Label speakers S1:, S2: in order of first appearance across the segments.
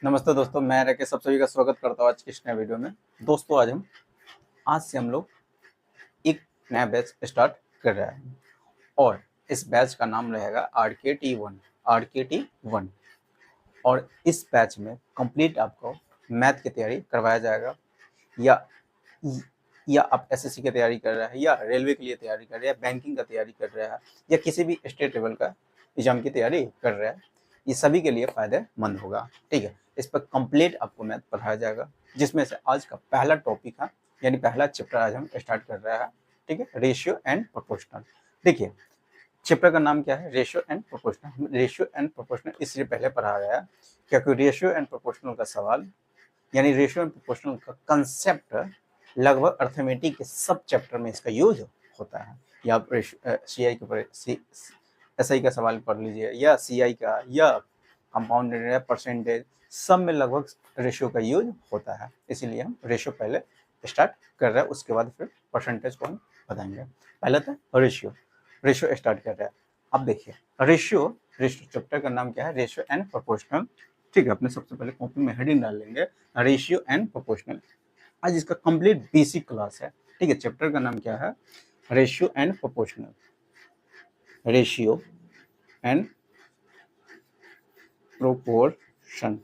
S1: नमस्ते दोस्तों, मैं राकेश सब सभी का स्वागत करता हूँ आज की इस नए वीडियो में। दोस्तों आज से हम लोग एक नया बैच स्टार्ट कर रहे हैं और इस बैच का नाम रहेगा RKT1 और इस बैच में कंप्लीट आपको मैथ की तैयारी करवाया जाएगा या या आप एसएससी की तैयारी कर रहे हैं या रेलवे के लिए तैयारी कर रहे हैं या बैंकिंग का तैयारी कर रहे हैं या किसी भी स्टेट लेवल का एग्जाम की तैयारी कर रहे हैं, ये सभी के लिए फायदेमंद होगा। ठीक है, इस पर कंप्लीट आपको मैथ पढ़ाया जाएगा, जिसमें से आज का पहला टॉपिक है यानी पहला चैप्टर आज हम स्टार्ट कर रहे हैं। ठीक है, रेशियो एंड प्रोपोर्शनल। देखिए चैप्टर का नाम क्या है, ratio and proportional. Ratio and proportional इसलिए पहले पढ़ाया गया क्योंकि रेशियो एंड प्रोपोर्शनल का सवाल यानी रेशियो एंड प्रोपोर्शनल का कंसेप्ट लगभग अर्थमेटिक के सब चैप्टर में इसका यूज होता है। या आप सीआई के ऊपर एसआई का सवाल पढ़ लीजिए या सीआई का या कंपाउंडेड या परसेंटेज, सब में लगभग रेशियो का यूज होता है। इसीलिए हम रेशियो पहले स्टार्ट कर रहे हैं, उसके बाद फिर परसेंटेज को हम बताएंगे। पहले तो रेशियो स्टार्ट कर रहे हैं। अब देखिए रेशियो चैप्टर का नाम क्या है, रेशियो एंड प्रोपोर्शनल। ठीक है, अपने सबसे पहले कॉपी में हेडिंग डाल लेंगे रेशियो एंड प्रोपोर्शनल। आज इसका कंप्लीट बेसिक क्लास है। ठीक है, चैप्टर का नाम क्या है, ratio and proportional. Ratio and proportion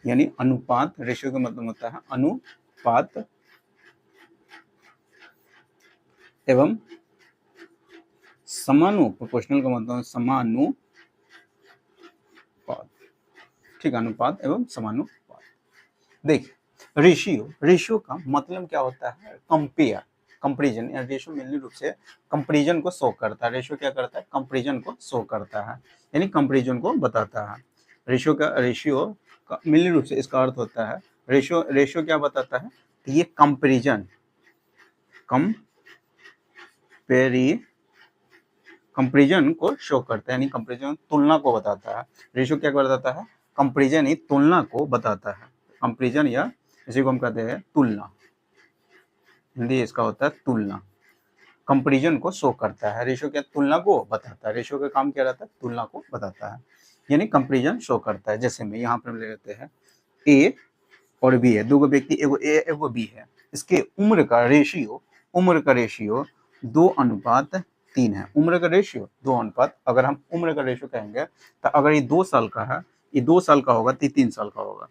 S1: यानी अनुपात। रेशियो का मतलब होता है अनुपात एवं प्रोपोर्शनल का मतलब है समानुपात। ठीक, अनुपात एवं समानुपात। देखिए रेशियो का मतलब क्या होता है, कंपेरिजन। रेशियो मेनली रूप से कंपेरिजन को शो करता है। रेशियो क्या करता है, कंपेरिजन को शो करता है यानी कंपेरिजन को बताता है। रेशियो का मेनली रूप से इसका अर्थ होता है रेशियो क्या बताता है, तो ये कंपेरिजन कंपेरिजन को शो करता है यानी कंपेरिजन तुलना को बताता है। रेशियो क्या बताता है, कंपेरिजन ही तुलना को बताता है। कंपेरिजन या इसी को हम कहते हैं तुलना, हिंदी इसका होता है तुलना। कंपेरिजन को शो करता है, रेशियो क्या तुलना को बताता है। रेशियो का काम क्या रहता है, तुलना को बताता है यानी कंपेरिजन शो करता है। जैसे में यहाँ पर हम ले लेते हैं ए और बी है, दो व्यक्ति, एगो ए एगो बी है। इसके उम्र का रेशियो 2:3 है। उम्र का रेशियो 2 अगर हम उम्र का रेशियो कहेंगे तो अगर ये 2 साल का है, ये 2 साल का होगा तो 3 साल का होगा।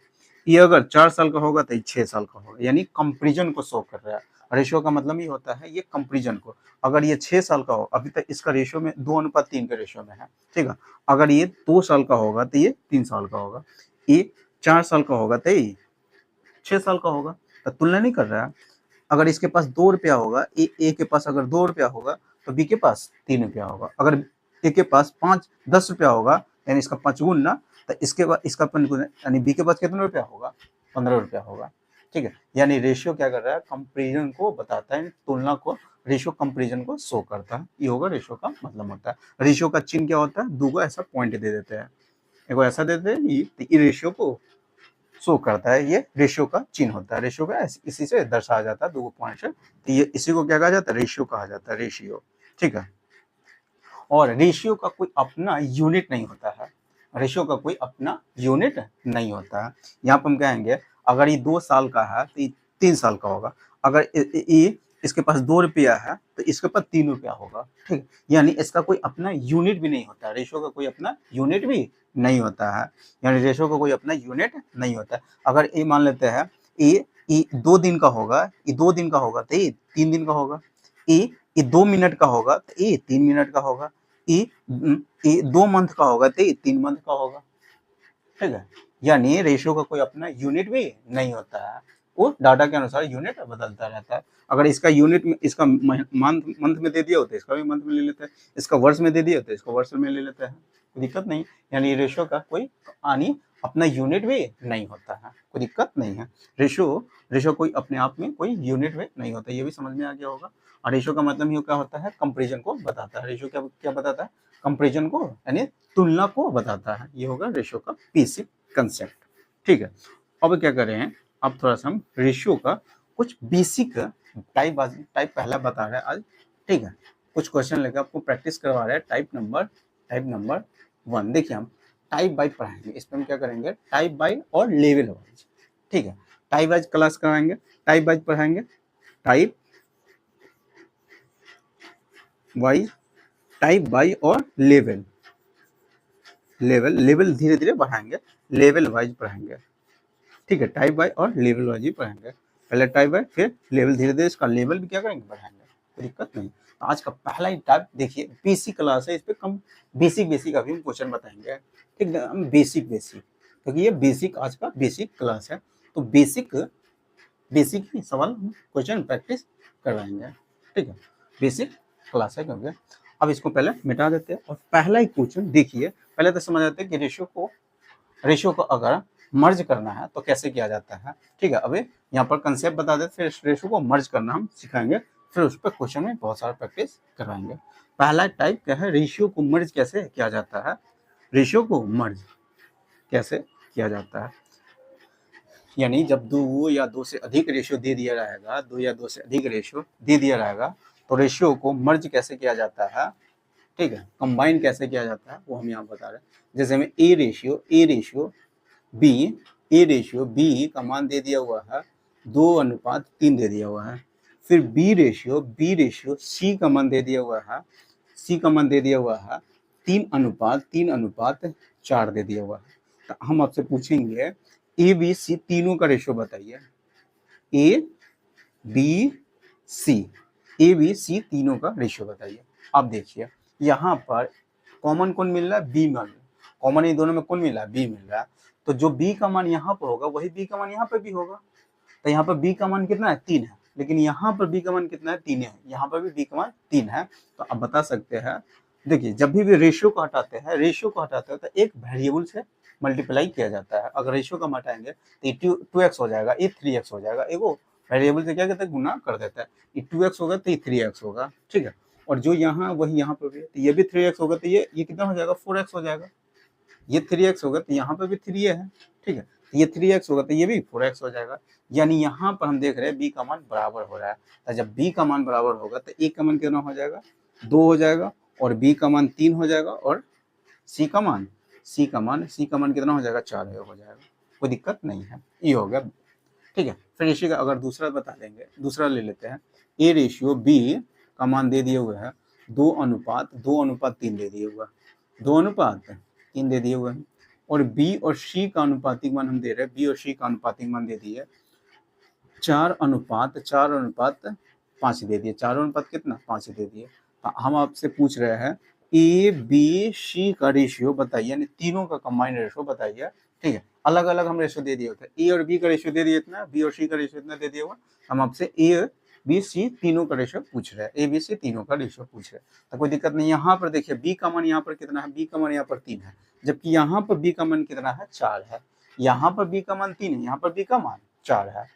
S1: ये अगर 4 साल का होगा तो 6 साल का होगा, यानी कंपेरिजन को शो कर रहा है। रेशियो का मतलब ही होता है ये कंपेरिजन को। अगर ये 6 साल का हो, अभी तक इसका रेशियो में 2:3 के रेशियो में है। ठीक है, अगर ये 2 साल का होगा तो ये 3 साल का होगा, ये 4 साल का होगा तो ये 6 साल का होगा। तो तुलना नहीं कर रहा है। अगर इसके पास 2 रुपया होगा, ए के पास अगर 2 रुपया होगा तो बी के पास 3 रुपया होगा। अगर ए के पास 10 रुपया होगा यानी इसका 5 गुना, तो इसके बाद इसका यानी बी के पास कितना रुपया होगा, 15 रुपया होगा। ठीक है, यानी रेशियो क्या कर रहा है, कंपेरिजन को बताता है, तुलना को। रेशियो कंपेरिजन को शो करता है, ये होगा रेशियो का मतलब होता है। रेशियो का चिन्ह क्या होता है, दो ऐसा पॉइंट दे देते हैं, एगो ऐसा देते हैं, ये रेशियो को शो करता है, ये रेशियो का चिन्ह होता है। रेशियो का इसी से दर्शाया जाता है, दो पॉइंट से। तो ये इसी को क्या कहा जाता है, रेशियो कहा जाता है, रेशियो। ठीक है, और रेशियो का कोई अपना यूनिट नहीं होता है। रेशियो का कोई अपना यूनिट नहीं होता है। यहाँ पर हम कहेंगे अगर ये 2 साल का है तो ये 3 साल का होगा। अगर ये इसके पास 2 रुपया है तो इसके पास 3 रुपया होगा। ठीक, यानी इसका कोई अपना यूनिट भी नहीं होता है। रेशियो का कोई अपना यूनिट भी नहीं होता है, यानी रेशियो का कोई अपना यूनिट नहीं होता है। अगर ये मान लेते हैं ये 2 दिन का होगा, ये 2 दिन का होगा तो ये 3 दिन का होगा। ये 2 मिनट का होगा तो ये 3 मिनट का होगा। ये 2 मंथ का होगा तो ये 3 मंथ का होगा। ठीक है, यानी रेशियो का कोई अपना यूनिट भी नहीं होता है, वो डाटा के अनुसार यूनिट बदलता रहता है। अगर इसका यूनिट में इसका मंथ में दे दिया होता है, इसका भी मंथ में ले लेते हैं। इसका वर्ष में दे दिया होता है, इसको वर्ष में ले लेते हैं, कोई दिक्कत नहीं। यानी रेशियो का कोई अपना यूनिट भी नहीं होता है, कोई दिक्कत नहीं है। रेशियो कोई अपने आप में कोई यूनिट भी नहीं होता, ये भी समझ में आ गया होगा। और रेशियो का मतलब ही क्या होता है, कंपेरिजन को बताता है। रेशियो क्या बताता है, कंपेरिजन को यानी तुलना को बताता है। ये होगा रेशियो का बेसिक कंसेप्ट। ठीक है, अब क्या कर रहे हैं, अब थोड़ा सा हम रेशियो का कुछ बेसिक टाइप पहला बता रहे हैं आज। ठीक है, कुछ क्वेश्चन लेकर आपको प्रैक्टिस करवा रहे हैं। Type number 1। देखिए हम टाइप वाइज पढ़ाएंगे। इसमें हम क्या करेंगे, टाइप वाइज और लेवल वाइज, ठीक है। टाइप वाइज क्लास कराएंगे, टाइप वाइज पढ़ाएंगे, टाइप वाइज, टाइप वाइज और लेवल, लेवल धीरे धीरे बढ़ाएंगे, लेवल वाइज पढ़ाएंगे, ठीक है। टाइप वाइज और लेवल वाइज ही पढ़ाएंगे, पहले टाइप वाइज फिर लेवल, धीरे धीरे इसका लेवल भी क्या करेंगे, बढ़ाएंगे, कोई दिक्कत नहीं। तो आज का पहला ही टाइप देखिए, बेसिक क्लास है, इस पे कम बेसिक का भी हम क्वेश्चन बताएंगे, ठीक है। हम बेसिक क्योंकि ये बेसिक आज का बेसिक क्लास है, तो बेसिक ही सवाल क्वेश्चन प्रैक्टिस करवाएंगे, ठीक है। बेसिक क्लास है क्योंकि। अब इसको पहले मिटा देते हैं और पहला ही क्वेश्चन देखिए। पहले तो समझ आते हैं कि रेशियो को अगर मर्ज करना है तो कैसे किया जाता है, ठीक है। अभी यहाँ पर कंसेप्ट बता देते, फिर रेशियो को मर्ज करना हम सिखाएंगे, फिर उस पर क्वेश्चन में बहुत सारा प्रैक्टिस करवाएंगे। पहला टाइप क्या है, रेशियो को मर्ज कैसे किया जाता है। रेशियो को मर्ज कैसे किया जाता है, यानी जब दो या दो से अधिक रेशियो दे दिया रहेगा, दो या दो से अधिक रेशियो दे दिया रहेगा, तो रेशियो को मर्ज कैसे किया जाता है, ठीक है। कंबाइन कैसे किया जाता है वो हम यहाँ बता रहे हैं। जैसे हमें ए रेशियो बी का मान दे दिया हुआ है 2:3 दे दिया हुआ है। फिर बी रेशियो सी का मान दे दिया हुआ है, 3:4 दे दिया हुआ है। तो हम आपसे पूछेंगे ए बी सी तीनों का रेशियो बताइए, ए बी सी तीनों का रेशियो बताइए। अब देखिए यहाँ पर कॉमन कौन मिल रहा है, बी मिल रहा है, कॉमन इन दोनों में कौन मिल रहा है, बी मिल रहा है। तो जो बी का मान यहाँ पर होगा वही बी का मान यहाँ पर भी होगा। तो यहाँ पर बी का मान कितना है, 3 है, लेकिन यहाँ पर बी का मान कितना है, 3 है, यहाँ पर भी बी का मान 3 है। तो आप बता सकते हैं, देखिए जब भी रेशियो को हटाते हैं तो एक वेरिएबल से मल्टीप्लाई किया जाता है। अगर रेशियो को हटाएंगे तो ये 2x हो जाएगा, ये 3x हो जाएगा, एगो वेरिएबल से क्या कहते हैं, गुना कर देता है। ये 2x होगा तो ये 3x होगा, ठीक है। और जो यहाँ वही यहाँ पर भी है, तो ये भी 3x होगा, तो ये कितना हो जाएगा, 4x हो जाएगा। ये 3x होगा तो यहाँ पर भी 3 है, ठीक है। ये 3x होगा तो ये भी 4x हो जाएगा। यानी यहाँ पर हम देख रहे हैं b का मान बराबर हो रहा है। तो जब b का मान बराबर होगा तो a का मान कितना हो जाएगा, 2 हो जाएगा, और b का मान 3 हो जाएगा, और c का मान कितना हो जाएगा, 4 हो जाएगा। कोई दिक्कत नहीं है, ये हो गया, ठीक है। फिर इसी का अगर दूसरा बता देंगे, दूसरा ले लेते हैं। a रेशियो b का मान दे दिए हुए है 2:3 दे दिए हुआ, 2:3 दे दिए हुए हैं। और b और c का अनुपातिक मान हम दे रहे हैं, b और c का अनुपातिक मान दे दिए 4:5 दे दिए, 4 कितना 5 दे दिए। हम आपसे पूछ रहे हैं ए बी सी का रेशियो बताइए, यानी तीनों का कंबाइंड रेशियो बताइए, ठीक है। अलग अलग हम रेशियो दे दिए होते हैं, ए और बी का रेशियो दे दिए इतना, बी और सी का रेशियो इतना दे दिया हुआ। हम आपसे ए बी सी तीनों का रेशियो पूछ रहे हैं, ए बी सी तीनों का रेशियो पूछ रहे हैं, तो कोई दिक्कत नहीं। यहाँ पर देखिए बी का मान यहाँ पर कितना है, बी का मान यहाँ पर 3 है, जबकि यहाँ पर बी का मान कितना है, 4 है। यहाँ पर बी का मान 3 है, यहाँ पर बी का मान 4 है,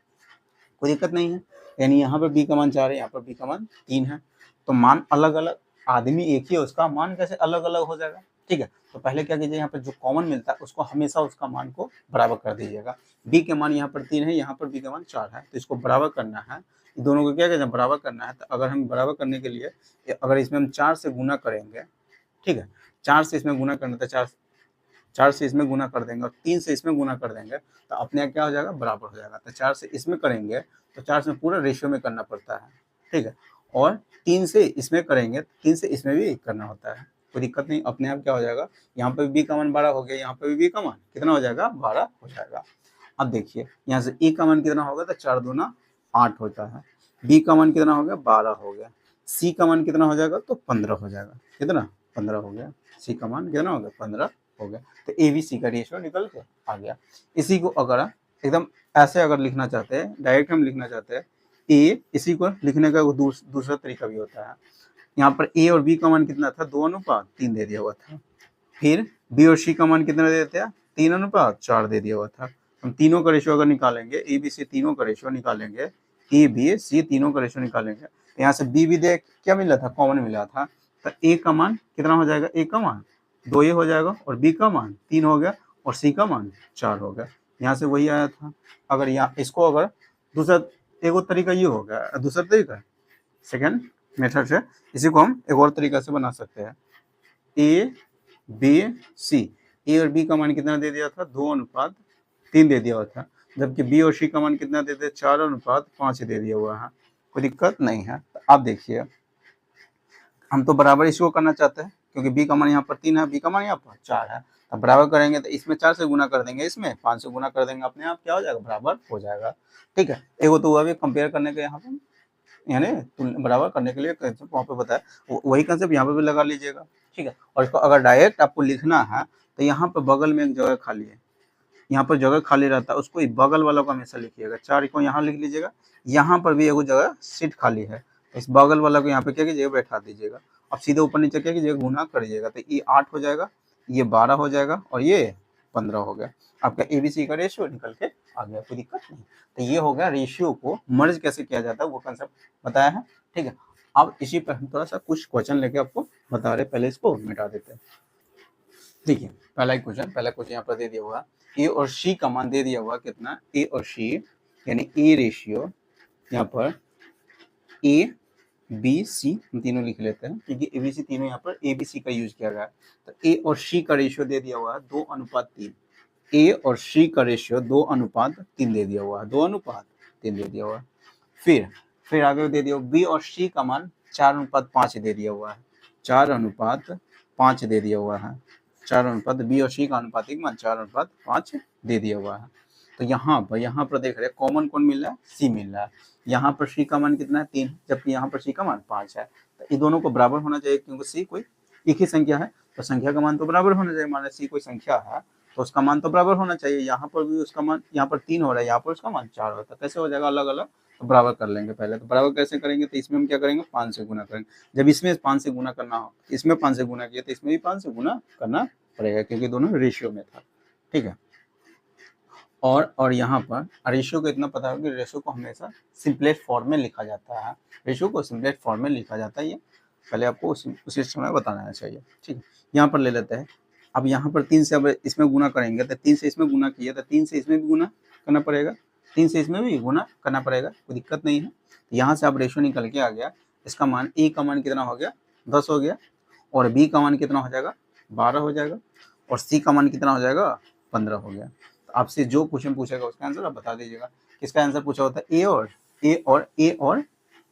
S1: कोई दिक्कत नहीं है। यानी यहाँ पर बी का मान 4 है, यहाँ पर बी का मान 3 है, तो मान अलग अलग, आदमी एक ही है, उसका मान कैसे अलग अलग हो जाएगा, ठीक है। तो पहले क्या कीजिए, यहाँ पर जो कॉमन मिलता है उसको हमेशा उसका मान को बराबर कर दीजिएगा। बी के मान यहाँ पर 3 है, यहाँ पर बी का मान 4 है, तो इसको बराबर करना है, दोनों को क्या कहते हैं, बराबर करना है। तो अगर हम बराबर करने के लिए अगर इसमें हम 4 से गुना करेंगे, ठीक है, 4 से इसमें गुना करना, तो 4 से इसमें गुना कर देंगे और 3 से इसमें गुना कर देंगे, तो अपने आप क्या हो जाएगा, बराबर हो जाएगा। तो 4 से इसमें करेंगे तो 4 से पूरा रेशियो में करना पड़ता है, ठीक है। और 3 से इसमें करेंगे, 3 से इसमें भी करना होता है, कोई दिक्कत नहीं, अपने आप क्या हो जाएगा। यहाँ पे बी का मान 12 हो गया, यहाँ पे भी बी का मान कितना हो जाएगा, 12 हो जाएगा। अब देखिए यहाँ से ए का मान कितना होगा, तो 4 दूना 8 होता है, बी का मान कितना हो गया, 12 हो गया, सी का मान कितना हो जाएगा, तो 15 हो जाएगा, कितना 15 हो गया, सी का मान कितना हो गया, 15 हो गया। तो ए बी सी का रेशियो निकल के आ गया। इसी को अगर एकदम ऐसे अगर लिखना चाहते हैं, डायरेक्ट हम लिखना चाहते हैं, ए, इसी को लिखने का दूसरा तरीका भी होता है। यहाँ पर ए और बी का मान कितना था, 2:3 दे दिया हुआ था। फिर बी और सी का मान कितना दे देते हैं, 3:4 दे दिया हुआ था। हम तीनों का रेशियो अगर निकालेंगे, ए बी सी तीनों का रेशियो निकालेंगे, ए बी सी तीनों का रेशियो निकालेंगे, यहाँ से बी भी देख क्या मिला था, कॉमन मिला था। तो ए का मान कितना हो जाएगा, ए का मान 2 ये हो जाएगा, और बी का मान 3 हो गया, और सी का मान 4 हो गया। यहाँ से वही आया था। अगर यहाँ इसको अगर दूसरा एक और तरीका ये हो गया, दूसरा तरीका सेकेंड मेथड से इसी को हम एक और तरीका से बना सकते हैं। ए बी सी ए और बी का मान कितना दे दिया था, 2:3 दे दिया हुआ था, जबकि बी और सी का मान कितना दे दिया, 4:5 दे दिया हुआ है, कोई दिक्कत नहीं है। तो आप देखिए हम तो बराबर इसको करना चाहते हैं, क्योंकि बी का मान यहाँ पर 3 है, बी का मान यहाँ पर 4 है, अब बराबर करेंगे तो इसमें 4 से गुना कर देंगे, इसमें 5 से गुना कर देंगे, अपने आप क्या हो जाएगा, बराबर हो जाएगा। ठीक है, एगो तो हुआ भी कंपेयर करने के, यहाँ पर यानी बराबर करने के लिए कंसेप्ट वहाँ पे बताया, वही कंसेप्ट यहाँ पे भी लगा लीजिएगा। ठीक है, और इसको अगर डायरेक्ट आपको लिखना है तो यहाँ पर बगल में एक जगह खाली है, यहाँ पर जगह खाली रहता है, उसको बगल वालों को हमेशा लिखिएगा, 4 को यहाँ लिख लीजिएगा, यहाँ पर भी एक जगह सीट खाली है, इस बगल वाला को यहाँ पे क्या कीजिएगा, बैठा दीजिएगा। अब सीधे ऊपर नीचे क्या कीजिएगा, गुना करिएगा, तो ये 8 हो जाएगा, ये 12 हो जाएगा, और ये 15 हो गया। आपका एबीसी का रेशियो निकल के आ गया, कोई दिक्कत नहीं। तो ये हो गया रेशियो को मर्ज कैसे किया जाता है, वो कंसेप्ट बताया है। ठीक है, अब इसी पर हम थोड़ा सा कुछ क्वेश्चन लेके आपको बता रहे, पहले इसको मिटा देते हैं। देखिए पहला क्वेश्चन यहाँ पर दे दिया हुआ, ए और सी का मान दे दिया हुआ कितना, ए और सी यानी ए रेशियो, यहाँ पर ए बी सी हम तीनों लिख लेते हैं, क्योंकि ए बी सी तीनों यहाँ पर ए बी सी का यूज किया गया है। तो ए और सी का रेशियो दे दिया हुआ है 2:3, ए और सी का रेशियो 2:3 दे दिया हुआ है, 2:3 दे दिया हुआ है। फिर आगे दे दिया बी और सी का मान 4:5 दे दिया हुआ है, 4:5 दे दिया हुआ है, 4 बी और सी का अनुपातिक मान 4:5 दे दिया हुआ है। तो यहाँ पर देख रहे हैं कॉमन कौन मिल रहा है, सी मिल रहा है। यहाँ पर सी का मान कितना है, 3, जबकि यहाँ पर सी का मान 5 है। तो ये दोनों को बराबर होना चाहिए, क्योंकि सी कोई एक ही संख्या है, तो संख्या का मान तो बराबर होना चाहिए। मान सी कोई संख्या है तो उसका मान तो बराबर होना चाहिए। यहाँ पर भी उसका मान, यहाँ पर 3 हो रहा है, यहाँ पर उसका मान 4 होता है, कैसे हो जाएगा, अलग अलग। तो बराबर कर लेंगे पहले, तो बराबर कैसे करेंगे, तो इसमें हम क्या करेंगे, 5 से गुना करेंगे। जब इसमें 5 से गुना करना हो, इसमें 5 से गुना किया तो इसमें भी 5 से गुना करना पड़ेगा, क्योंकि दोनों रेशियो में था। ठीक है, और यहाँ पर रेशियो को इतना पता है कि रेशियो को हमेशा सिंपलेस्ट फॉर्म में लिखा जाता है, रेशियो को सिंपलेस्ट फॉर्म में लिखा जाता है, ये पहले आपको उसी समय बताना चाहिए। ठीक है, यहाँ पर ले लेते हैं। अब यहाँ पर 3 से अब इसमें गुना करेंगे, तो 3 से इसमें गुना किया तो 3 से इसमें भी गुना करना पड़ेगा, 3 से इसमें भी गुना करना पड़ेगा, कोई दिक्कत नहीं है। यहाँ से अब रेशियो निकल के आ गया, इसका मान ए का मान कितना हो गया, 10 हो गया, और बी का मान कितना हो जाएगा, 12 हो जाएगा, और सी का मान कितना हो जाएगा, 15 हो गया। तो आपसे जो क्वेश्चन पूछेगा उसका आंसर आप बता दीजिएगा। किसका आंसर पूछा हुआ था, ए और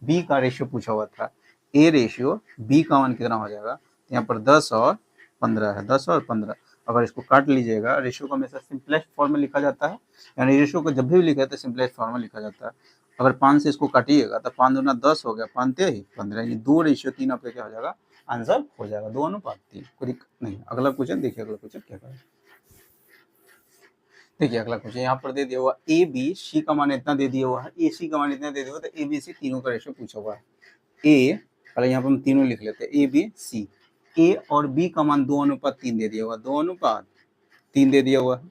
S1: बी का रेशियो पूछा हुआ था, ए रेशियो बी का मान कितना हो जाएगा, यहाँ पर 10 और 15 है, 10 और 15। अगर इसको काट लीजिएगा, रेशियो को हमेशा सिंपलेस्ट फॉर्म में लिखा जाता है, यानी रेशियो को जब भी लिखा जाता है सिंपलेस्ट फॉर्म में लिखा जाता है। अगर 5 से इसको काटिएगा तो 5 दूना 10 हो गया, 5 ही 15, ये 2 रेशियो 3 आपका क्या हो जाएगा, आंसर हो जाएगा 2:3, कोई दिक्कत नहीं। अगला क्वेश्चन देखिए, अगला क्वेश्चन क्या करें। देखिए अगला क्वेश्चन यहाँ पर दे दिया हुआ, ए बी सी का मान इतना दे दिया हुआ है, ए सी का मान इतना दे दिया हुआ, तो ए बी सी तीनों का रेशियो पूछा हुआ है। ए पहले यहाँ पर हम तीनों लिख लेते हैं, ए बी सी, ए और बी का मान 2:3 दे दिया हुआ, 2:3 दे दिया हुआ है।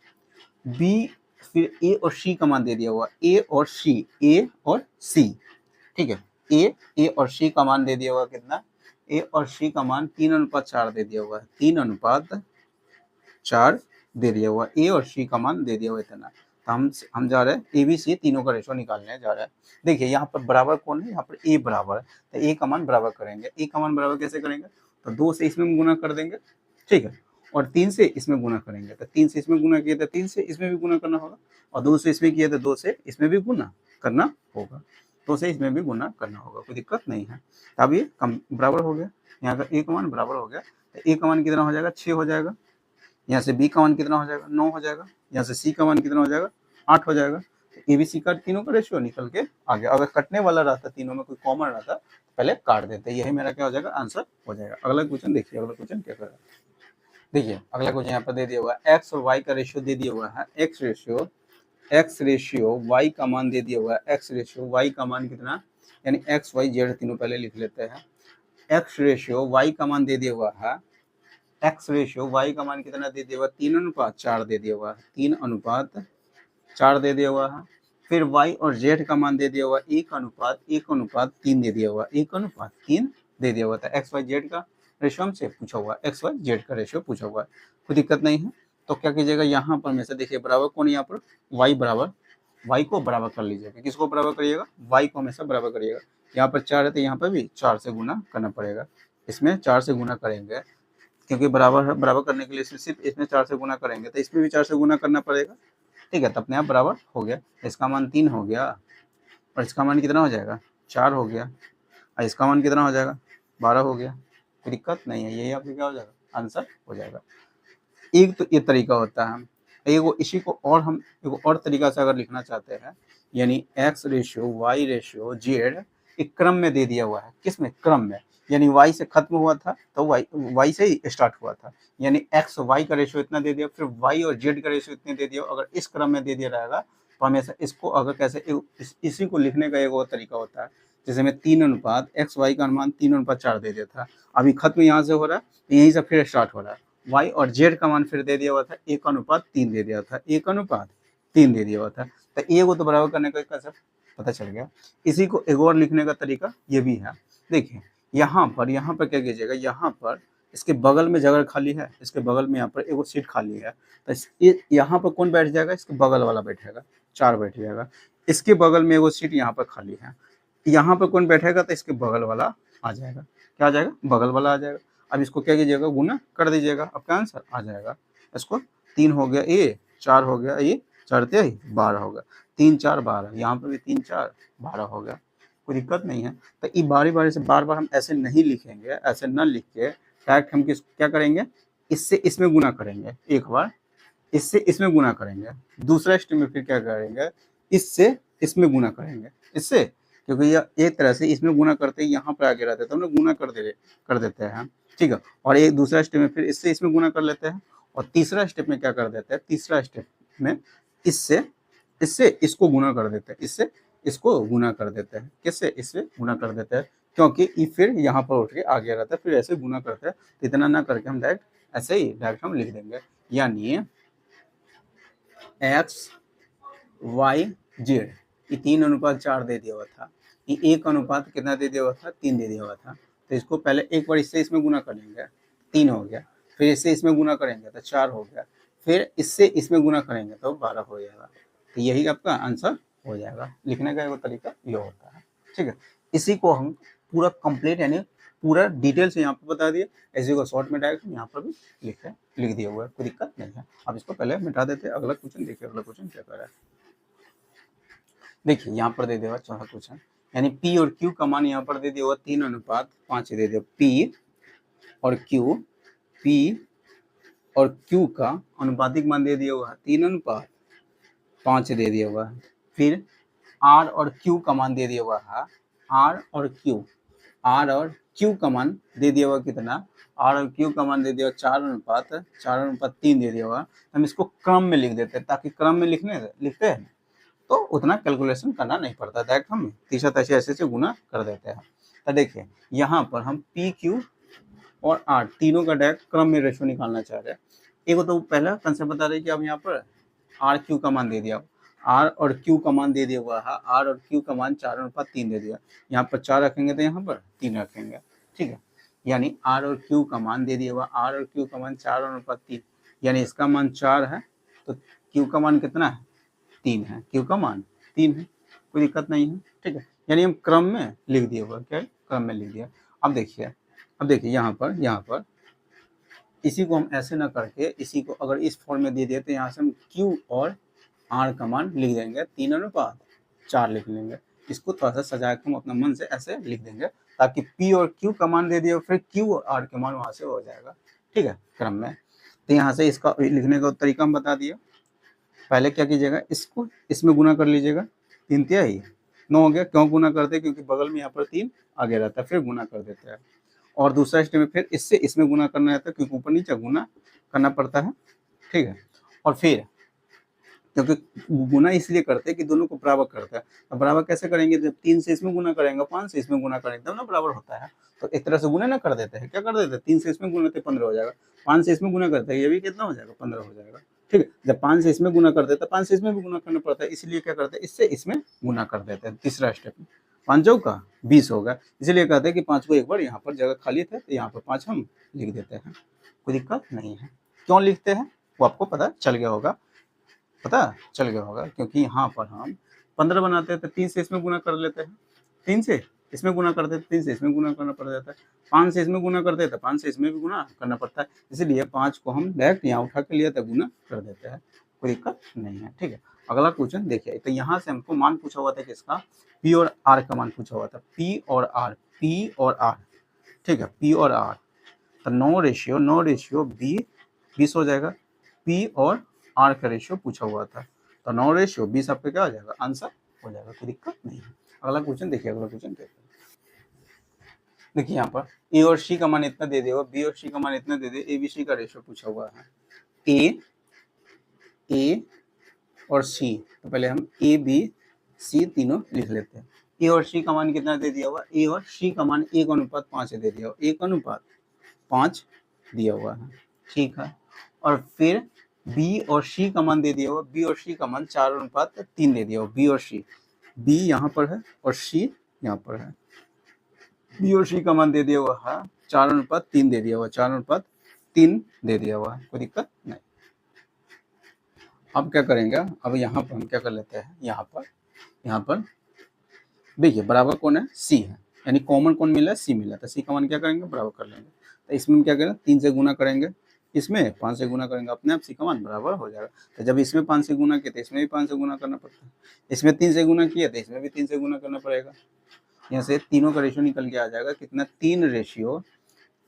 S1: बी फिर ए और सी का मान दे दिया हुआ, ए और सी, ठीक है, ए और सी का मान दे दिया हुआ कितना, ए और सी का मान 3:4 दे दिया हुआ है, 3:4 दे दिया हुआ, ए और सी का मान दे दिया हुआ इतना। तो हम जा रहे हैं ए बी सी तीनों का रेशो निकालने जा रहे हैं। देखिए यहाँ पर बराबर कौन है, यहाँ पर ए बराबर है, तो ए का मान बराबर करेंगे। ए का मान बराबर कैसे करेंगे, तो 2 से इसमें गुना कर देंगे, ठीक है, और 3 से इसमें गुना करेंगे, तो 3 से इसमें गुना किया तो 3 से इसमें भी गुना करना होगा, और 2 से इसमें किया तो 2 से इसमें भी गुना करना होगा, 2 से इसमें भी गुना करना होगा, कोई दिक्कत नहीं है। अब ये कम बराबर हो गया, यहाँ का ए का मान बराबर हो गया, तो ए का मान कितना हो जाएगा, 6 हो जाएगा। यहाँ से बी का मान कितना हो जाएगा, 9 हो जाएगा। यहाँ से सी का मान कितना हो जाएगा, 8 हो जाएगा। ए बी सी का तीनों का रेशियो निकल के आ गया। अगर कटने वाला रहता, तीनों में कोई कॉमन रहता, तो पहले काट देते, यही मेरा क्या हो जाएगा, आंसर हो जाएगा। अगला क्वेश्चन देखिए, अगला क्वेश्चन क्या करेगा। देखिए अगला क्वेश्चन यहाँ पर दे दिया हुआ है, एक्स और वाई का रेशियो दे दिया हुआ है, एक्स रेशियो वाई का मान दे दिया हुआ है, एक्स रेशियो वाई का मान कितना, यानी एक्स वाई जेड तीनों पहले लिख लेते हैं। एक्स रेशियो वाई का मान दे दिया हुआ है, एक्स रेशियो वाई का मान कितना दे दिया हुआ, 3:4 दे दिया हुआ है, 3:4 दे दिया हुआ है। फिर वाई और जेड का मान दे दिया हुआ 1:3 दे दिया हुआ, 1:3 दे दिया हुआ था। एक्स वाई जेड का रेशियो हमसे पूछा हुआ, एक्स वाई जेड का रेशियो पूछा हुआ है, कोई दिक्कत नहीं है। तो क्या कीजिएगा, यहाँ पर हमेशा देखिए बराबर कौन, यहाँ पर वाई बराबर, वाई को बराबर कर लीजिएगा। किसको बराबर करिएगा, वाई को हमेशा बराबर करिएगा। यहाँ पर 4 है तो यहाँ पर भी 4 से गुना करना पड़ेगा, इसमें 4 से गुना करेंगे, क्योंकि बराबर बराबर करने के लिए सिर्फ इसमें 4 से गुना करेंगे तो इसमें भी 4 से गुना करना पड़ेगा, ठीक है, तो अपने आप बराबर हो गया। इसका मान 3 हो गया और इसका मान कितना हो जाएगा, 4 हो गया, और इसका मान कितना हो जाएगा, 12 हो गया। कोई दिक्कत नहीं है, यही आपका क्या हो जाएगा, आंसर हो जाएगा। एक तो ये तरीका होता है। एक इसी को और हम एक और तरीका से अगर लिखना चाहते हैं, यानी x ratio y ratio z एक क्रम में दे दिया हुआ है, किस में, क्रम में, यानी y से खत्म हुआ था तो y से ही स्टार्ट हुआ था, यानी x y का रेशियो इतना दे दिया, फिर y और z का रेशियो इतने दे दिया। अगर इस क्रम में दे दिया रहेगा तो हमेशा इसको अगर कैसे इसी को लिखने का एक और तरीका होता है। जैसे मैं 3 अनुपात x y का अनुमान 3:4 दे दिया था, अभी खत्म यहाँ से हो रहा है तो यहीं से फिर स्टार्ट हो रहा है। y और z का मान फिर दे दिया हुआ था 1:3 दे दिया था, 1:3 दे दिया हुआ था। तो ए को तो बराबर करने का कैसे पता चल गया। इसी को एक और लिखने का तरीका ये भी है। देखिए यहाँ पर क्या कीजिएगा, यहाँ पर इसके बगल में जगह खाली है, इसके बगल में यहाँ पर एक सीट खाली है, तो यहाँ पर कौन बैठ जाएगा, इसके बगल वाला बैठेगा, 4 बैठ जाएगा। इसके बगल में एक सीट यहाँ पर खाली है, यहाँ पर कौन बैठेगा, तो इसके बगल वाला आ जाएगा। क्या आ जाएगा, बगल वाला आ जाएगा। अब इसको क्या कीजिएगा, गुना कर दीजिएगा, आपका आंसर आ जाएगा। इसको 3 हो गया, ये 4 हो गया, ये 4 12 हो गया, 3 4 12, यहाँ पर भी 3 4 12 हो गया। कोई दिक्कत नहीं है। तो ये बारी बारी से बार बार हम ऐसे नहीं लिखेंगे, ऐसे न लिख के डायरेक्ट हम क्या करेंगे, इससे इसमें गुना करेंगे, एक बार इससे इसमें गुना करेंगे, दूसरा स्टेप में फिर क्या करेंगे, इससे इसमें गुना करेंगे, इससे, क्योंकि यह एक तरह से इसमें गुना करते ही यहाँ पर आगे रहते हैं तो हम लोग गुना कर देते हैं, ठीक है। और एक दूसरा स्टेप में फिर इससे इसमें गुना कर लेते हैं, और तीसरा स्टेप में क्या कर देते हैं, तीसरा स्टेप में इससे इसको गुना कर देते हैं, इससे इसको गुना कर देते हैं, किससे, इससे गुना कर देते हैं, क्योंकि ये फिर यहाँ पर उठ के आगे रहता है, फिर ऐसे गुना करते हैं। तो इतना ना करके हम डायरेक्ट ऐसे ही डायरेक्ट हम लिख देंगे, यानी x y z ये 3:4 दे दिया हुआ था, ये 1 कितना दे दिया हुआ था, 3 दे दिया हुआ था। तो इसको पहले एक बार इससे इसमें गुना कर लेंगे, 3 हो गया, फिर इससे इसमें गुना करेंगे तो 4 हो गया, फिर इससे इसमें गुना करेंगे तो 12 हो जाएगा। तो यही आपका आंसर हो जाएगा। लिखने का एक तरीका ये होता है, ठीक है। इसी को हम पूरा कंप्लीट यानी पूरा डिटेल से यहाँ पर बता दिए, ऐसे को शॉर्ट में डायरेक्ट यहाँ पर भी लिख दिया हुआ है, कोई दिक्कत नहीं है। अब इसको पहले मिटा देते हैं। अगला क्वेश्चन देखिए, अगला क्वेश्चन क्या कर रहा है। देखिए यहाँ पर दे दिया हुआ चौथा क्वेश्चन, यानी P और Q का मान यहाँ पर दे दिया हुआ 3:5 दे दिया। P और Q का अनुपातिक मान दे दिया हुआ है 3:5 दे दिया हुआ है। फिर R और Q का मान दे दिया हुआ है, R और Q का मान दे दिया हुआ कितना, R और Q का मान दे दिया 4:3 दे दिया हुआ। हम इसको क्रम में लिख देते हैं, ताकि क्रम में लिखते हैं तो उतना कैलकुलेशन करना नहीं पड़ता, डायरेक्ट हम तीसरा तैसे ऐसे से गुना कर देते हैं। तो देखिए यहाँ पर हम P Q और R तीनों का डायरेक्ट क्रम में रेशो निकालना चाह रहे हैं। एक तो पहला कंसेप्ट बता रहे कि अब यहाँ पर R Q का मान दे दिया, R और Q का मान दे दिया हुआ है, R और Q का मान 4:3 दे दिया। यहाँ पर 4 रखेंगे तो यहाँ पर 3 रखेंगे, ठीक है। यानी R और Q का मान दे दिया हुआ, R और Q का मान 4:3, यानी इसका मान 4 है तो Q का मान कितना है, 3 है, Q का मान 3 है, कोई दिक्कत नहीं है, ठीक है। यानी हम क्रम में लिख दिया हुआ, क्या क्रम में लिख दिया। अब देखिए यहाँ पर इसी को हम ऐसे ना करके इसी को अगर इस फॉर्म में दे दिए तो यहाँ से हम Q और R का मान लिख देंगे 3:4 लिख लेंगे। इसको थोड़ा सा सजा के हम अपना मन से ऐसे लिख देंगे, ताकि P और Q का मान दे दिया फिर Q और R के मान वहाँ से हो जाएगा, ठीक है, क्रम में। तो यहाँ से इसका लिखने का तरीका हम बता दिया। पहले क्या कीजिएगा, इसको इसमें गुना कर लीजिएगा, 3 तिहाई 9 हो गया। क्यों गुना करते हैं, क्योंकि बगल में यहाँ पर 3 आगे रहता है, फिर गुना कर देते हैं। और दूसरा स्टेप में फिर इससे इसमें गुना करना रहता है, क्योंकि ऊपर नीचे गुना करना पड़ता है, ठीक है। और फिर क्योंकि गुना इसलिए करते हैं कि दोनों को बराबर करता है। अब बराबर कैसे करेंगे, जब 3 से इसमें गुना करेंगे, 5 से इसमें गुना करेंगे तब ना बराबर होता है। तो एक तरह से गुना ना कर देते हैं, क्या कर देते हैं, 3 से इसमें गुना करते 15 हो जाएगा, 5 से इसमें गुना करते हैं, ये भी कितना हो जाएगा, 15 हो जाएगा, ठीक है। जब 5 से इसमें गुना कर देते हैं, 5 से इसमें भी गुना करना पड़ता है, इसलिए क्या करते हैं, इससे इसमें गुना कर देते हैं। तीसरा स्टेप में 5 चौका 20 होगा, इसलिए कहते हैं कि 5 को एक बार यहाँ पर जगह खाली थे तो यहाँ पर 5 हम लिख देते हैं, कोई दिक्कत नहीं है। क्यों लिखते हैं वो आपको पता चल गया होगा, क्योंकि यहाँ पर हम 15 बनाते हैं तो 3 से इसमें गुना कर लेते हैं, 3 से इसमें गुना करते हैं 3 से इसमें गुना करना पड़ जाता है, 5 से इसमें गुना करते हैं तो 5 से इसमें भी गुना करना पड़ता है, इसीलिए 5 को हम डायरेक्ट यहाँ उठा के लिए तो गुना कर देते हैं, कोई दिक्कत नहीं है। ठीक है, अगला क्वेश्चन देखिए, तो यहाँ से हमको मान पूछा हुआ था किसका, पी और आर का मान पूछा हुआ था, पी और आर, ठीक है, पी और आर, तो 9 बी 20 हो जाएगा, पी और आर का रेशियो पूछा हुआ था, तो 9:20 आपका क्या हो जाएगा, आंसर हो जाएगा, कोई दिक्कत नहीं है। अगला क्वेश्चन देखिए, अगला क्वेश्चन देखिए यहाँ पर ए और सी का मान इतना दे दिया, बी और सी का मान इतना दे दिया, ए बी सी का रेशियो पूछा हुआ है, ए और सी, तो पहले हम ए बी सी तीनों लिख लेते हैं। ए और सी का मान कितना दे दिया हुआ, ए और सी का मान 1:5 दे दिया हुआ, 1:5 दिया हुआ है, ठीक है। और फिर बी और सी का मान दे दिया हुआ, बी और सी का मान 4:3 दे दिया हुआ, बी और सी, बी यहाँ पर है और सी यहाँ पर है, बी और सी का मान दे दिया हुआ है 4:3 दे दिया हुआ, 4:3 दे दिया हुआ है, कोई दिक्कत नहीं। अब क्या करेंगे, अब यहाँ पर हम क्या कर लेते हैं, यहाँ पर देखिए बराबर कौन है, सी है, यानी कॉमन कौन मिला है, सी मिला, तो सी का मान क्या करेंगे, बराबर कर लेंगे, तो इसमें क्या करेंगे, 3 से गुना करेंगे, इसमें 5 से गुना करेंगे, अपने आप सी का मान बराबर हो जाएगा। तो जब इसमें 5 से गुना किया तो इसमें भी 5 से गुना करना पड़ता है, इसमें 3 से गुना किया तो इसमें भी 3 से गुना करना पड़ेगा, यहाँ से तीनों का रेशियो निकल के आ जाएगा कितना, 3:20:15,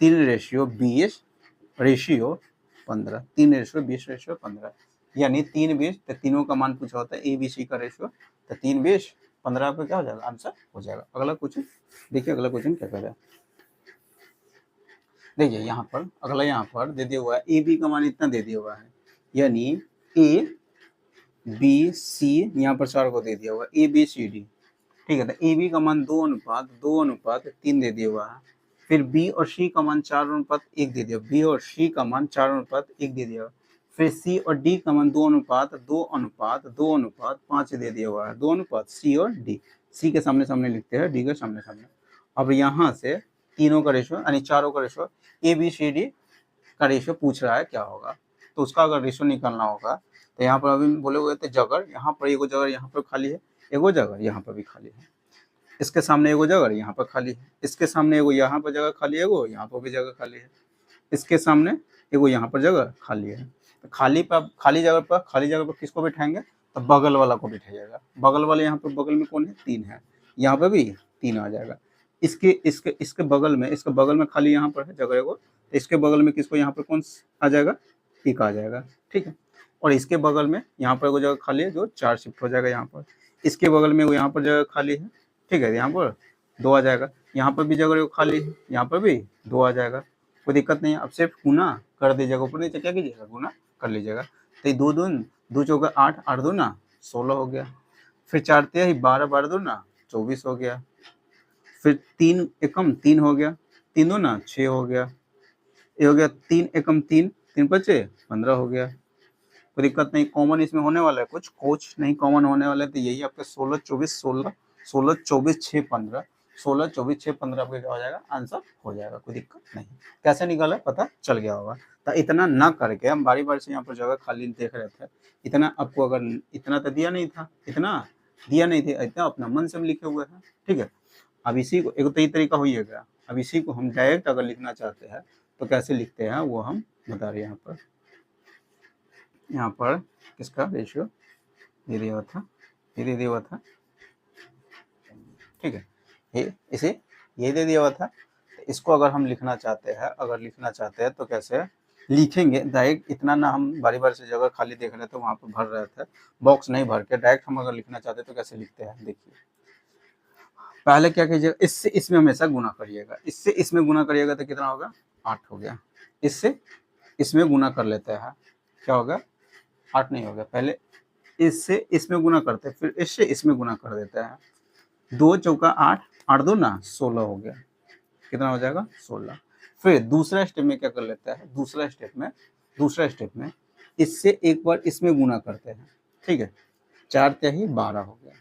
S1: 3:20:15, यानी 3:20, तो तीनों का मान पूछा होता है ए बी सी का रेशियो, तो 3:20:15 पे क्या हो जाएगा, आंसर हो जाएगा। अगला क्वेश्चन देखिए, अगला क्वेश्चन क्या कर रहा है, देखिए यहाँ पर अगला, यहाँ पर दे दिया हुआ है ए बी का मान इतना दे दिया हुआ है, यानी ए बी सी, यहाँ पर 4 को दे दिया हुआ ए बी सी डी, ठीक है, तो ए बी का मान 2:3 दे दिया हुआ है, फिर बी और सी का मान 4:1 दे दिया, बी और सी का मान 4:1 दे दिया, फिर सी और डी का मान 2:5 दे दिया हुआ है, 2 सी और डी, सी के सामने सामने लिखते हैं, डी के सामने सामने। अब यहाँ से तीनों का रेशियो यानी चारों का ratio, A B C D का रेशियो पूछ रहा है क्या होगा, तो उसका अगर रेशियो निकालना होगा तो यहाँ पर अभी बोले हुए थे जगह, यहाँ पर एगो जगह यहाँ पर खाली है, एगो जगह यहाँ पर भी खाली है, इसके सामने एगो जगह यहाँ पर खाली है, इसके सामने एगो यहाँ पर जगह खाली है, एगो यहाँ पर भी जगह खाली है, इसके सामने एगो यहाँ पर जगह खाली है, तो खाली जगह पर किसको बिठाएंगे, तो बगल वाला को बिठाइएगा, बगल वाले यहाँ पर बगल में कौन है, 3 है, यहाँ पर भी 3 आ जाएगा, इसके बगल में खाली यहाँ पर है जगह एगो, तो इसके बगल में किसको यहाँ पर कौन आ जाएगा, 1 आ जाएगा, ठीक है। और इसके बगल में यहाँ पर एगो जगह खाली है जो 4 शिफ्ट हो जाएगा यहाँ पर, इसके बगल में यहाँ पर जगह खाली है, ठीक है, यहाँ पर 2 आ जाएगा, यहाँ पर भी जगह खाली है, यहाँ पर भी 2 आ जाएगा, कोई दिक्कत नहीं है। अब सिर्फ गुना कर दीजिएगा, ऊपर नीचे क्या कीजिएगा, गुना कर लीजिएगा, तो ये 2 चौका 8, 8 दूना 16 हो गया, फिर 4 तिहाई 12, 12 दूना 24 हो गया, फिर 3 एकम 3 हो गया, 3 दूना 6 हो गया, ये हो गया 3 एकम 3, 3 बचे 15 हो गया, कोई दिक्कत नहीं। कॉमन इसमें होने वाला है कुछ नहीं कॉमन होने वाला है, तो यही आपका 16 24 6 15, 16 24 6 15 आपका क्या हो जाएगा, आंसर हो जाएगा, कोई दिक्कत नहीं। कैसे निकाला पता चल गया होगा, तो इतना ना करके हम बारी बारी से यहाँ पर जगह खाली देख रहे थे, इतना आपको अगर इतना तो दिया नहीं था, इतना अपना मन से हम लिखे हुए हैं, ठीक है। अब इसी को एक तो ये तरीका हो गया, अब इसी को हम डायरेक्ट अगर लिखना चाहते हैं तो कैसे लिखते हैं वो हम बता रहे हैं। यहाँ पर किसका रेशियो दे दिया हुआ था, ठीक है, ये दे दिया हुआ था, तो इसको अगर हम लिखना चाहते हैं तो कैसे लिखेंगे, डायरेक्ट इतना ना हम बारी बारी से जगह खाली देख रहे थे वहाँ पर भर रहे थे, बॉक्स नहीं भर के डायरेक्ट हम अगर लिखना चाहते हैं तो कैसे लिखते हैं, देखिए पहले क्या कीजिएगा, इससे इसमें हमेशा गुना करिएगा, इससे इसमें गुना करिएगा तो कितना होगा, 8 हो गया, इससे इसमें गुना कर लेते हैं, क्या होगा, 8 नहीं होगा, पहले इससे इसमें गुना करते हैं, फिर इससे इसमें गुना कर देते हैं, 2 चौका 8, 8 दूना 16 हो गया, कितना हो जाएगा, 16। फिर दूसरा स्टेप में क्या कर लेता है, दूसरा स्टेप में इससे एक बार इसमें गुना करते हैं, ठीक है, 4 तिहाई 12 हो गया,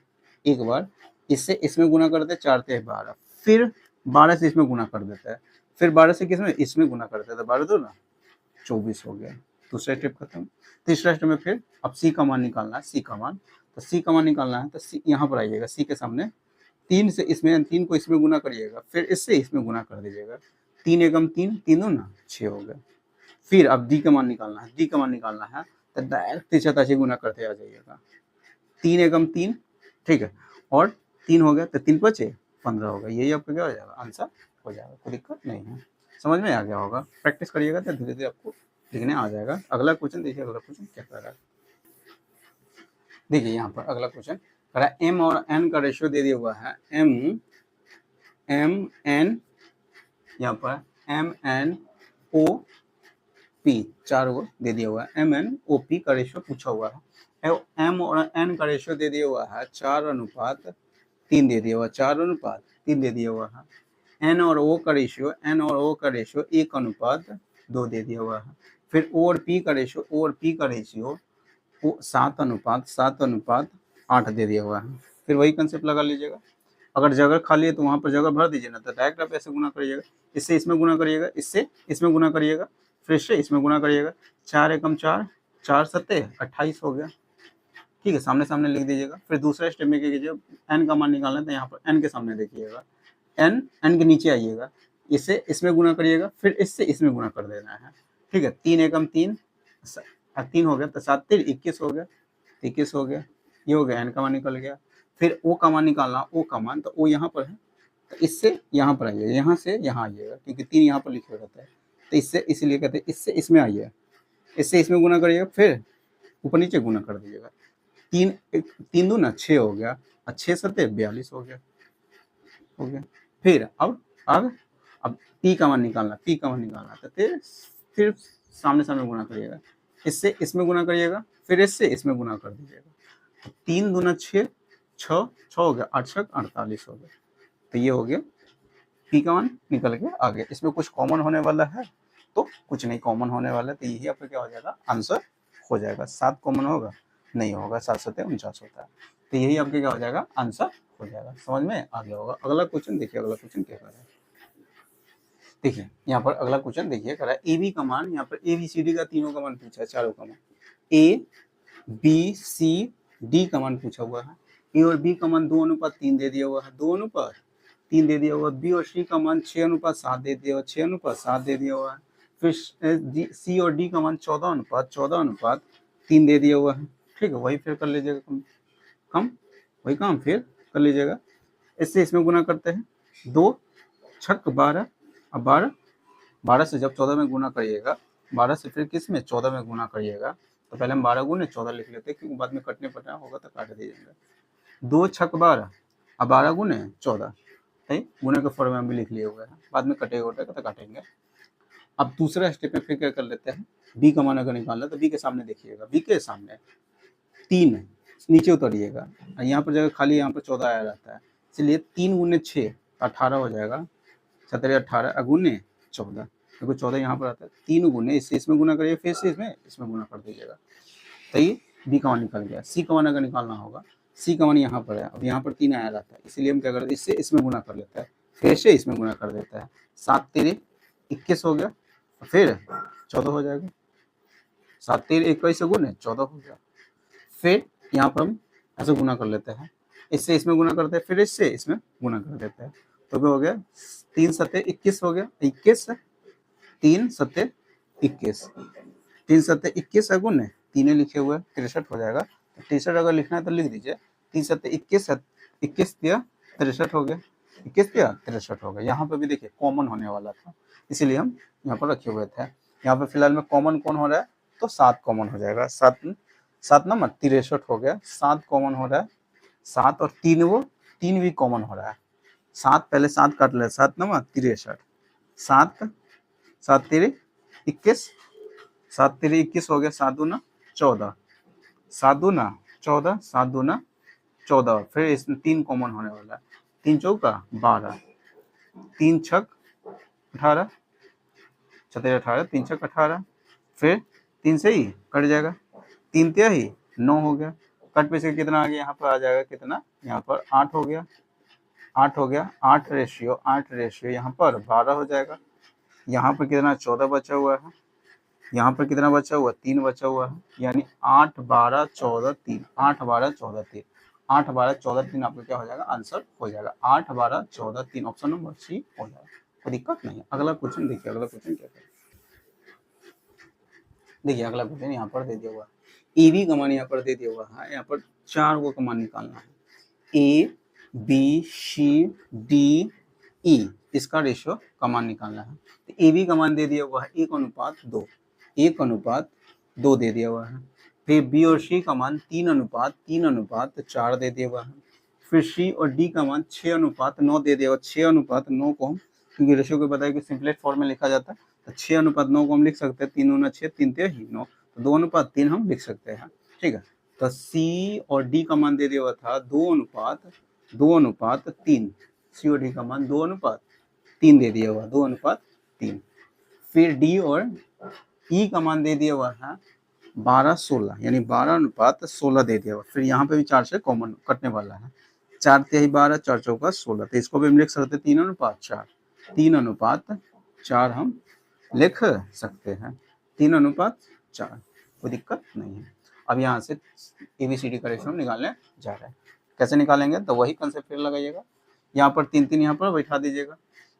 S1: एक बार इससे इसमें गुना करते हैं, 4 तिहाई 12, फिर 12 से इसमें गुना कर देता है, फिर 12 से किसमें, इसमें गुना करते हैं, 12 दूना 24 हो गया, दूसरा स्टेप खत्म। तीसरा स्टेप में फिर अब सी का मान निकालना है, तो सी का मान निकालना है, तो सी यहाँ पर आइएगा, सी के सामने 3 से इसमें 3 को इसमें गुना करिएगा, फिर इससे इसमें गुना कर दीजिएगा। 3 एकम 3, 3 दूना 6 हो गया। फिर अब डी का मान निकालना है, डी का मान निकालना है तो डायरेक्ट तिरछा गुना करते आ जाइएगा। 3 एकम 3, ठीक है, और 3 हो गया तो 3 बचे 15 हो गया। यही आपका क्या हो जाएगा, आंसर हो जाएगा, कोई दिक्कत नहीं है। समझ में आ गया होगा, प्रैक्टिस करिएगा तो धीरे धीरे आपको लिखने आ जाएगा। अगला क्वेश्चन देखिए, अगला क्वेश्चन क्या कर रहा है। देखिए यहाँ पर अगला क्वेश्चन कह रहा है एम और एन का रेशियो दे दिया हुआ है, एम एन, यहाँ पर एम एन ओ पी, चार को दे दिया हुआ है। एम एन ओ पी का रेशियो पूछा हुआ है। एम और एन का रेशियो दे दिया हुआ है 4:3 दे दिया हुआ है, 4:3 दे दिया हुआ है। एन और ओ का रेशियो 1:2 दे दिया हुआ है। फिर ओ और पी का रेशियो 7:8 दे दिया हुआ है। फिर वही कंसेप्ट लगा लीजिएगा, अगर जगह खाली है तो वहां पर जगह भर दीजिए ना, तो डायरेक्ट आप ऐसे गुना करिएगा, इससे इसमें गुना करिएगा, इससे इसमें गुना करिएगा, फिर से इसमें गुना करिएगा। 4 एकम 4, 4 सत्ते 28 हो गया, ठीक है, सामने सामने लिख दीजिएगा। फिर दूसरा स्टेप में क्या कीजिए, एन का मान निकालना है तो यहाँ पर एन के सामने देखिएगा, एन के नीचे आइएगा, इससे इसमें गुना करिएगा, फिर इससे इसमें गुना कर देना है, ठीक है। 3 एकम 3, 3 हो गया तो 7 3 21 हो गया, 21 हो गया, ये हो गया, एन का मान निकल गया। फिर ओ का मान निकालना, ओ का मान, तो ओ यहाँ पर है तो इससे यहाँ पर आइएगा, यहाँ से यहाँ आइएगा, क्योंकि 3 यहाँ पर लिखे रहता है, तो इससे इसलिए कहते हैं इससे इसमें आइए, इससे इसमें गुना करिएगा, फिर ऊपर नीचे गुना कर दीजिएगा। 3 दूना 6 हो गया, और 6 सत्ते 42 हो गया, फिर अब पी का मान निकालना, तो फिर सामने सामने गुना करिएगा, इससे इसमें गुना करिएगा, फिर इससे इसमें गुना कर दीजिएगा। 3 दूना 6, 6 हो गया, 8 छक 48 हो गया, तो ये हो गया पी का मान निकल के आ गया। इसमें कुछ कॉमन होने वाला है तो कुछ नहीं कॉमन होने वाला है, तो यही आपका क्या हो जाएगा, आंसर हो जाएगा। 7 कॉमन होगा, नहीं होगा, 7 सत्ते 49 होता है, तो यही आपके क्या हो जाएगा, आंसर हो जाएगा। समझ में आ गया होगा। अगला क्वेश्चन देखिए, अगला क्वेश्चन क्या कर रहा है, देखिए यहाँ पर अगला क्वेश्चन देखिए, कर रहा है ए बी का मान, यहाँ पर ए बी सी डी का तीनों का मान पूछा है, चारों का मान, ए बी सी डी का मान पूछा हुआ है। ए और बी का मान 2:3 दे दिया हुआ है, 2:3 दे दिया हुआ है। बी और सी का मान 6:7 दे दिया हुआ, 6:7 दे दिया हुआ है। फिर सी और डी का मान 14:3 दे दिया हुआ है, ठीक है। वही फिर कर लीजिएगा, कम वही काम फिर कर लीजिएगा। इससे इसमें गुना करते हैं, 2 छक 12, अब 12 से जब 14 में गुना करिएगा, 12 से फिर किस में 14 में गुना करिएगा, तो पहले हम 12 गुने 14 लिख लेते हैं, क्योंकि बाद में कटने पड़ना होगा तो काट दीजिएगा। 2 छक 12, अब 12 गुने 14, गुने के फॉर्म में हम भी लिख लिए हुए हैं, बाद में कटेगा उटेगा तो काटेंगे। अब दूसरा स्टेप में फिर क्या कर लेते हैं, बी का मान अगर निकालना तो बी के सामने देखिएगा, बी के सामने 3 नीचे उतरिएगा, यहाँ पर जगह खाली, यहाँ पर 14 आया रहता है, इसलिए 3 गुने 6 18 हो जाएगा, 17 18 गुने 14, क्योंकि 14 यहाँ पर आता है। 3 गुने इससे इसमें गुना करिए, फिर से इसमें गुना कर दीजिएगा, तो ये बी का मान निकल गया। सी का मान अगर निकालना होगा, सी का मान यहाँ पर है, अब यहाँ पर 3 आया रहता है, इसलिए हम क्या करते हैं, इससे इसमें गुना कर लेता है, फिर से इसमें गुना कर देता है। 7 3 21 हो गया, फिर 14 हो जाएगा, 7 3 21 गुने 14 हो गया। फिर यहाँ पर हम ऐसे गुना कर लेते हैं, इससे इसमें गुना करते हैं, फिर इससे इसमें गुना कर देते हैं, तो क्या हो गया, 3 सत्ते 21 हो गया, 21 3 सत्ते 21, 3 सत्ते 21 गुने 3 लिखे हुए 63 हो जाएगा। 63 अगर लिखना है तो लिख दीजिए, 3 सत्ते 21, 21 दिया 63 हो गया, 21 दिया 63 हो गया। यहाँ पर भी देखिए कॉमन होने वाला था, इसीलिए हम यहाँ पर रखे हुए थे। यहाँ पर फिलहाल में कॉमन कौन हो रहा है, तो 7 कॉमन हो जाएगा, 7 नंबर 63 हो गया, 7 कॉमन हो रहा है, 7 और 3 भी कॉमन हो रहा है। 7 पहले 7 काट ले, 7 नंबर 63, 7 7 3 21, 7 3 21 हो गया, 7 दूना 14, 7 दूना 14, 7 दूना 14, फिर इसमें 3 कॉमन होने वाला है, 3 चौका 12, 3 छक 18, 17 18, 3 छक 18, फिर 3 से ही कट जाएगा, 3 तिहाई 9 हो गया, कट पे से कितना आ गया, यहाँ पर आ जाएगा कितना, यहाँ पर 8 हो गया, 8 हो गया, 8 रेशियो यहाँ पर 12 हो जाएगा। यहाँ पर कितना 14 बचा हुआ है, यहाँ पर कितना बचा हुआ, 3 बचा हुआ है, यानी 8 12 14 3, 8 12 14 3, 8 12 14 3 आपका क्या हो जाएगा, आंसर हो जाएगा 8 12 14 3, ऑप्शन नंबर सी हो जाएगा, कोई दिक्कत नहीं है। अगला क्वेश्चन देखिए, अगला क्वेश्चन क्या है, देखिए अगला क्वेश्चन यहाँ पर दे दिया हुआ ए बी कमान यहाँ पर दे दिया हुआ है, यहाँ पर 4 को कमान निकालना है, ए बी सी डी ई, इसका रेशियो कमान निकालना है। तो ए बी कमान दे दिया हुआ है 1:2, 1:2 दे दिया हुआ है। फिर बी और सी का मान 3:4 दे दिया हुआ है। फिर सी और डी का मान 6:9 दे दिया हुआ, 6:9 को हम, क्योंकि रेशियो को बताया कि सिंपलेस्ट फॉर्म में लिखा जाता है, तो 6:9 को हम लिख सकते हैं 3 × 6 3 × 9, तो 2:3 हम लिख सकते हैं, ठीक है। तो सी और डी का मान दे दिया हुआ था 2:3, सी और डी का मान 2:3 दे दिया हुआ, 2:3। फिर डी और ई का मान दे दिया हुआ है 12:16, यानी 12:16 दे दिया हुआ। फिर यहाँ पे भी 4 से कॉमन कटने वाला है, 4 × 12 4 × 4 16, तो इसको भी हम लिख सकते हैं 3:4, 3:4 हम लिख सकते हैं, 3:4, कोई दिक्कत नहीं है। अब यहाँ से ABCD का रेशियो निकालने जा रहे हैं, कैसे निकालेंगे, तो वही कंसेप्ट फिर लगाइएगा। यहाँ पर 3 यहाँ पर बैठा दीजिएगा,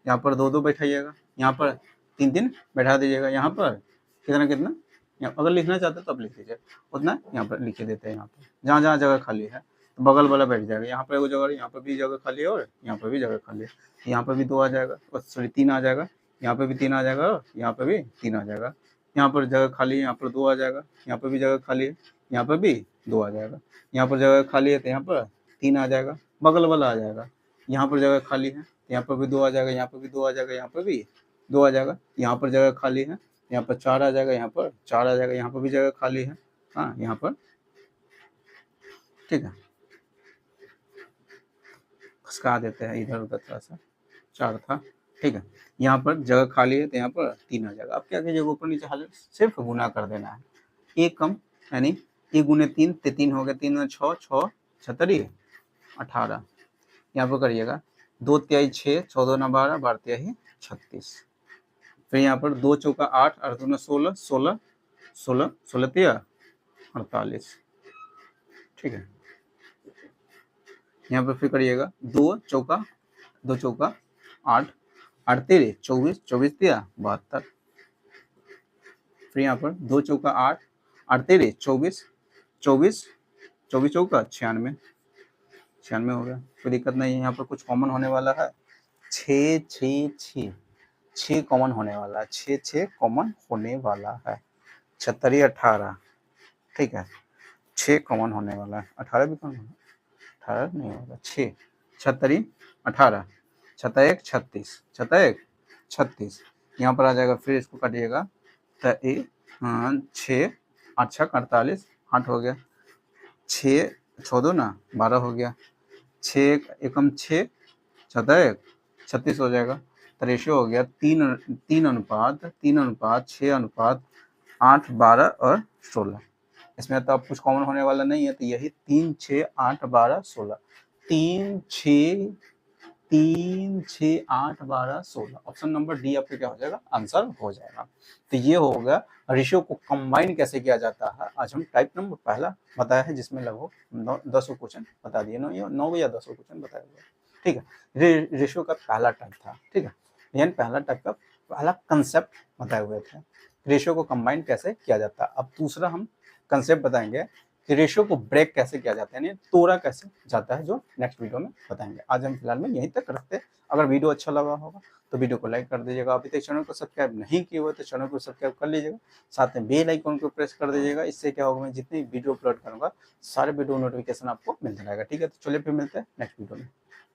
S1: यहाँ पर 2 बैठाइएगा, यहाँ पर 3 बैठा दीजिएगा, यहाँ पर कितना, अगर लिखना चाहते हैं तो अब लिख दीजिए, उतना यहाँ पर लिख देते हैं। यहाँ पर जहाँ जहाँ जगह खाली है तो बगल वाला बैठ जाएगा, यहाँ पर एगो जगह, यहाँ पर भी जगह खाली है और यहाँ पर भी जगह खाली है, यहाँ पर भी 2 आ जाएगा, सॉरी 3 आ जाएगा, यहाँ पर भी 3 आ जाएगा, यहाँ पर भी 3 आ जाएगा, यहाँ पर जगह खाली है, यहाँ पर 2 आ जाएगा, यहाँ पर भी जगह खाली है, यहाँ पर भी 2 आ जाएगा, यहाँ पर जगह खाली है तो यहाँ पर 3 आ जाएगा, बगल वाला आ जाएगा, यहाँ पर जगह खाली है यहाँ पर भी 2 आ जाएगा, यहाँ पर भी 2 आ जाएगा, यहाँ पर भी 2 आ जाएगा, यहाँ पर जगह खाली है, यहाँ पर 4 आ जाएगा, यहाँ पर 4 आ जाएगा, यहाँ पर भी जगह खाली है, हाँ यहाँ पर, ठीक है, खसका देते हैं इधर उधर थोड़ा सा, 4 था, ठीक है। यहाँ पर जगह खाली है तो यहाँ पर 3 आ जाएगा। अब क्या कीजिएगा, ऊपर नीचे हाल सिर्फ गुना कर देना है, एक कम, यानी 1 × 3 तो 3 हो गया, 3 × 6 6 6 18, यहाँ पर करिएगा 2 × 6 14 × 12 12 × 36, फिर यहाँ पर 2 × 8 8 × 16 16 16 16 48, ठीक है। यहाँ पर फिर करिएगा 2 × 8 8 × 24 24 × 72, फिर यहाँ पर 2 × 8 8 × 24 24 24 × 96 96 हो गया, कोई दिक्कत नहीं है। यहाँ पर कुछ कॉमन होने वाला है, 6 6 6 6 कॉमन होने वाला है, 6 6 कॉमन होने वाला है, 76 18, ठीक है, 6 कॉमन होने वाला है, 18 भी कॉमन, 18 नहीं होगा, 6 76 18 61 36 61 36, यहाँ पर आ जाएगा, फिर इसको काटिएगा तो 6 8 6 48 8 हो गया, 6 6 2 ना 12 हो गया, 6 एकम 6 61 36 हो जाएगा, तो रेशियो हो गया 3 6 8 12 और 16, इसमें तो अब कुछ कॉमन होने वाला नहीं है, तो यही 3 6 8 12 16, 3 6 8 12 16, ऑप्शन नंबर डी आपका क्या हो जाएगा, आंसर हो जाएगा। तो ये हो गया रेशियो को कंबाइन कैसे किया जाता है। आज हम टाइप नंबर पहला बताया है, जिसमें लगभग 10 क्वेश्चन बता दिए, 9 या 10 क्वेश्चन बताया गया, ठीक है। रेशियो का पहला टाइप था, ठीक है, यानी पहला टाइप का पहला कंसेप्ट बताए हुए थे, रेशियो को कंबाइन कैसे किया जाता है। अब दूसरा हम कंसेप्ट बताएंगे कि रेशियो को ब्रेक कैसे किया जाता है, यानी तोड़ा कैसे जाता है, जो नेक्स्ट वीडियो में बताएंगे। आज हम फिलहाल में यहीं तक रखते हैं। अगर वीडियो अच्छा लगा होगा तो वीडियो को लाइक कर दीजिएगा, अभी तक चैनल को सब्सक्राइब नहीं किए हुए तो चैनल को सब्सक्राइब कर लीजिएगा, साथ में बेल आइकन को प्रेस कर दीजिएगा। इससे क्या होगा, मैं जितनी वीडियो अपलोड करूँगा सारे वीडियो नोटिफिकेशन आपको मिलता रहेगा, ठीक है। तो चलिए फिर मिलते हैं नेक्स्ट वीडियो में।